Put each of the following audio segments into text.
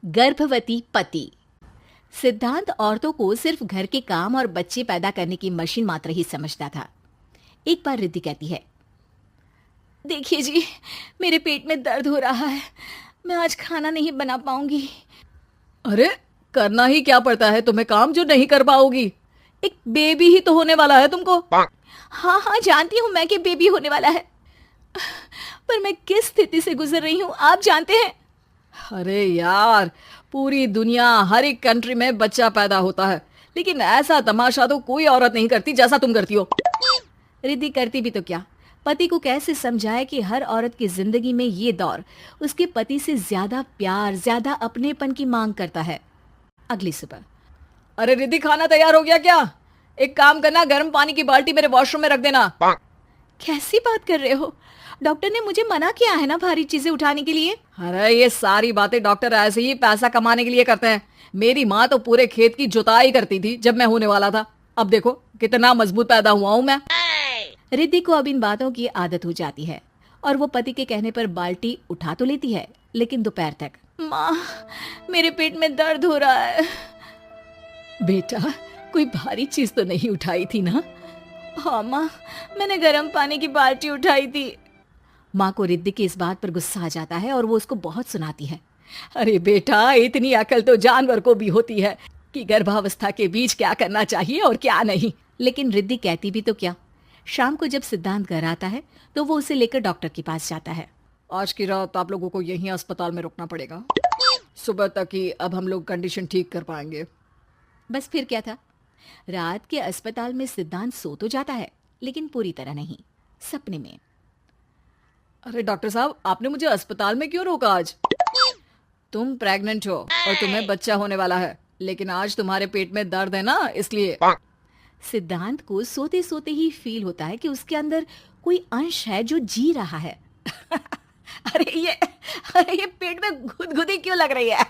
गर्भवती पति। सिद्धांत औरतों को सिर्फ घर के काम और बच्चे पैदा करने की मशीन मात्र ही समझता था। एक बार रिद्धि कहती है, देखिए जी, मेरे पेट में दर्द हो रहा है, मैं आज खाना नहीं बना पाऊंगी। अरे करना ही क्या पड़ता है तुम्हें काम जो नहीं कर पाओगी? एक बेबी ही तो होने वाला है तुमको। हाँ हाँ, जानती हूँ मैं कि बेबी होने वाला है, पर मैं किस स्थिति से गुजर रही हूँ आप जानते हैं। अरे यार, पूरी दुनिया हर एक कंट्री में बच्चा पैदा होता है, लेकिन ऐसा तमाशा तो कोई औरत नहीं करती जैसा तुम करती हो। रिद्धि करती भी तो क्या, पति को कैसे समझाए कि हर औरत की जिंदगी में ये दौर उसके पति से ज्यादा प्यार, ज्यादा अपनेपन की मांग करता है। अगली सुबह, अरे रिद्धि, खाना तैयार हो गया क्या? एक काम करना, गर्म पानी की बाल्टी मेरे वॉशरूम में रख देना। कैसी बात कर रहे हो? डॉक्टर ने मुझे मना किया है ना भारी चीजें उठाने के लिए। अरे ये सारी बातें डॉक्टर ऐसे ही पैसा कमाने के लिए करते हैं। मेरी माँ तो पूरे खेत की जुताई करती थी जब मैं होने वाला था। अब देखो कितना मजबूत पैदा हुआ हूँ मैं। रिद्धि को अब इन बातों की आदत हो जाती है और वो पति के कहने पर बाल्टी उठा तो लेती है, लेकिन दोपहर तक, माँ मेरे पेट में दर्द हो रहा है। बेटा, कोई भारी चीज तो नहीं उठाई थी ना? हाँ माँ, मैंने गर्म पानी की बाल्टी उठाई थी। माँ को रिद्धि की इस बात पर गुस्सा आ जाता है और वो उसको बहुत सुनाती है। अरे बेटा, इतनी अकल तो जानवर को भी होती है कि गर्भावस्था के बीच क्या करना चाहिए और क्या नहीं। लेकिन रिद्धि कहती भी तो क्या। शाम को जब सिद्धांत घर आता है तो वो उसे लेकर डॉक्टर के पास जाता है। आज की रात आप लोगों को यहीं अस्पताल में रुकना पड़ेगा, सुबह तक ही अब हम लोग कंडीशन ठीक कर पाएंगे। बस फिर क्या था, रात के अस्पताल में सिद्धांत सो तो जाता है, लेकिन पूरी तरह नहीं, सपने में। अरे डॉक्टर साहब, आपने मुझे अस्पताल में क्यों रोका आज? तुम प्रेग्नेंट हो और तुम्हें बच्चा होने वाला है, लेकिन आज तुम्हारे पेट में दर्द है ना, इसलिए। सिद्धांत को सोते सोते ही फील होता है कि उसके अंदर कोई अंश है जो जी रहा है। अरे ये पेट में गुदगुदी क्यों लग रही है?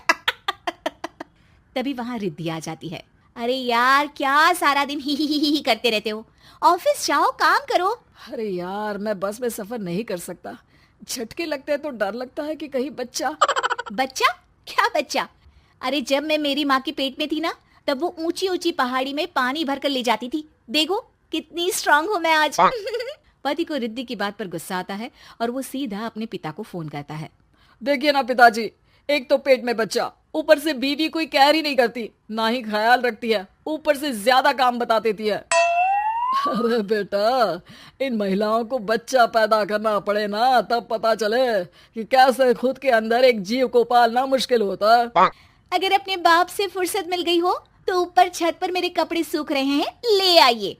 तभी वहां रिद्धि आ जाती है। अरे यार, क्या सारा दिन ही करते रहते हो, ऑफिस जाओ, काम करो। अरे यार, मैं बस में सफर नहीं कर सकता, झटके लगते हैं तो डर लगता है कि कहीं बच्चा। बच्चा? क्या बच्चा? अरे जब मैं मेरी माँ के पेट में थी ना, तब वो ऊंची ऊंची पहाड़ी में पानी भरकर ले जाती थी। देखो कितनी स्ट्रांग हूँ मैं आज। पति को रिद्धि की बात पर गुस्सा आता है और वो सीधा अपने पिता को फोन करता है। देखिए ना पिताजी, एक तो पेट में बच्चा, ऊपर से बीवी कोई केयर ही नहीं करती, ना ही ख्याल रखती है, ऊपर से ज्यादा काम बता देती है। अरे बेटा, इन महिलाओं को बच्चा पैदा करना पड़े ना, तब पता चले कि कैसे खुद के अंदर एक जीव को पालना मुश्किल होता है। अगर अपने बाप से फुर्सत मिल गई हो तो ऊपर छत पर मेरे कपड़े सूख रहे हैं, ले आइए।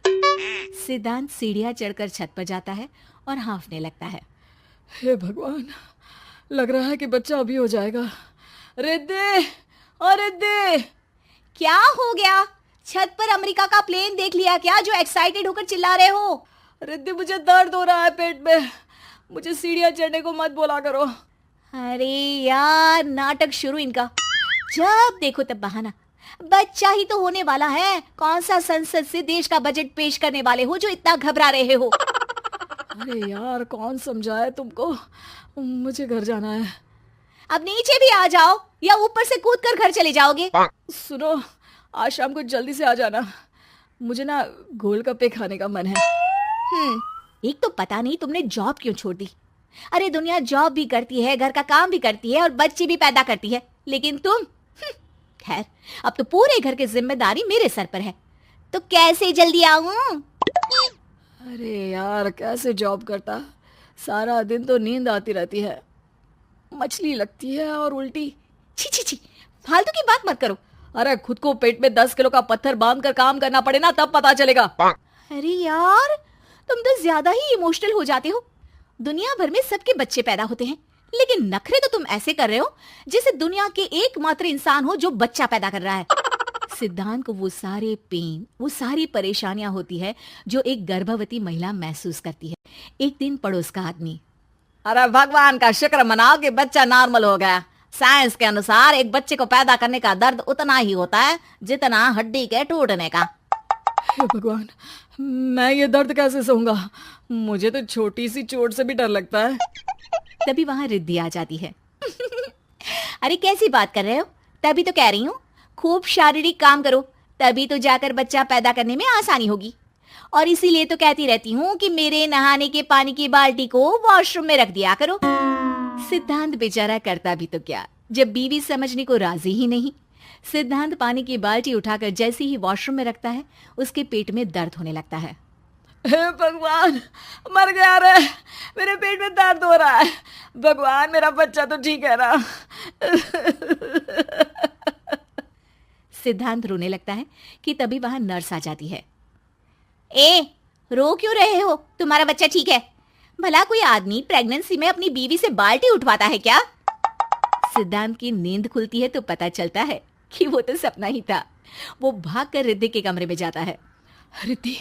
सिद्धांत सीढ़ियां चढ़कर छत पर जाता है और हाँफने लगता है। हे भगवान, लग रहा है कि बच्चा अभी हो जाएगा। रिद्धि, और रिद्धि, क्या हो गया? छत पर अमेरिका का प्लेन देख लिया क्या जो एक्साइटेड होकर चिल्ला रहे हो? रिद्धि, मुझे दर्द हो रहा है पेट में, मुझे सीढ़ियां चढ़ने को मत बोला करो। अरे यार, नाटक शुरू इनका, जब देखो तब बहाना। बच्चा ही तो होने वाला है, कौन सा संसद से देश का बजट पेश करने वाले हो जो इतना घबरा रहे हो? अरे यार, कौन समझाए तुमको, मुझे घर जाना है। अब नीचे भी आ जाओ या ऊपर से कूदकर घर चले जाओगे? सुनो, आज शाम को जल्दी से आ जाना, मुझे ना गोलगप्पे खाने का मन है। एक तो पता नहीं तुमने जॉब क्यों छोड़ दी। अरे दुनिया जॉब भी करती है, घर का काम भी करती है और बच्चे भी पैदा करती है, लेकिन तुम, खैर, अब तो पूरे घर की जिम्मेदारी मेरे सर पर है, तो कैसे जल्दी आऊं? अरे यार, कैसे जॉब करता, सारा दिन तो नींद आती रहती है, मछली लगती है और उल्टी। छी छी छी, फालतू की बात मत करो। अरे खुद को पेट में 10 किलो का पत्थर बांध कर काम करना पड़े ना, तब पता चलेगा। अरे यार, तुम तो ज्यादा ही इमोशनल हो जाते हो। दुनिया भर में सबके बच्चे पैदा होते हैं, लेकिन नखरे तो तुम ऐसे कर रहे हो जैसे दुनिया के एकमात्र इंसान हो जो बच्चा पैदा कर रहा है। सिद्धांत को वो सारे पेन, वो सारी परेशानियां होती है जो एक गर्भवती महिला महसूस करती है। एक दिन पड़ोस का आदमी, अरे भगवान का शुक्र मनाओ कि बच्चा नॉर्मल हो गया। साइंस के अनुसार एक बच्चे को पैदा करने का दर्द उतना ही होता है जितना हड्डी के टूटने का। हे भगवान, मैं ये दर्द कैसे सहूंगा, मुझे तो छोटी सी चोट से भी डर लगता है। तभी वहां रिद्धि आ जाती है। अरे कैसी बात कर रहे हो, तभी तो कह रही हूँ, खूब शारीरिक काम करो, तभी तो जाकर बच्चा पैदा करने में आसानी होगी। और इसीलिए तो कहती रहती हूँ कि मेरे नहाने के पानी की बाल्टी को वॉशरूम में रख दिया करो। सिद्धांत बेचारा करता भी तो क्या, जब बीवी समझने को राजी ही नहीं। सिद्धांत पानी की बाल्टी उठाकर जैसे ही वॉशरूम में रखता है, उसके पेट में दर्द होने लगता है। हे भगवान, मर गया रे, मेरे पेट में दर्द हो रहा है। भगवान, मेरा बच्चा तो ठीक है ना। सिद्धांत रोने लगता है कि तभी वहां नर्स आ जाती है। ए, रो क्यों रहे हो? तुम्हारा बच्चा ठीक है? भला कोई आदमी प्रेगनेंसी में अपनी बीवी से बाल्टी उठवाता है क्या? सिद्धांत की नींद खुलती है तो पता चलता है कि वो तो सपना ही था। वो भागकर रिद्धि के कमरे में जाता है। रिद्धि,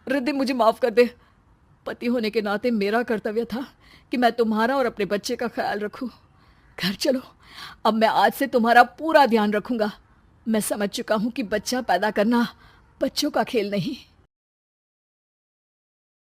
रिद्धि, मुझे माफ कर दे। पति होने के नाते मेरा कर्तव्य था कि मैं तुम्हारा और अपने बच्चे का ख्याल रखूं। घर चलो, अब मैं आज से तुम्हारा पूरा ध्यान रखूंगा। मैं समझ चुका हूं कि बच्चा पैदा करना बच्चों का खेल नहीं,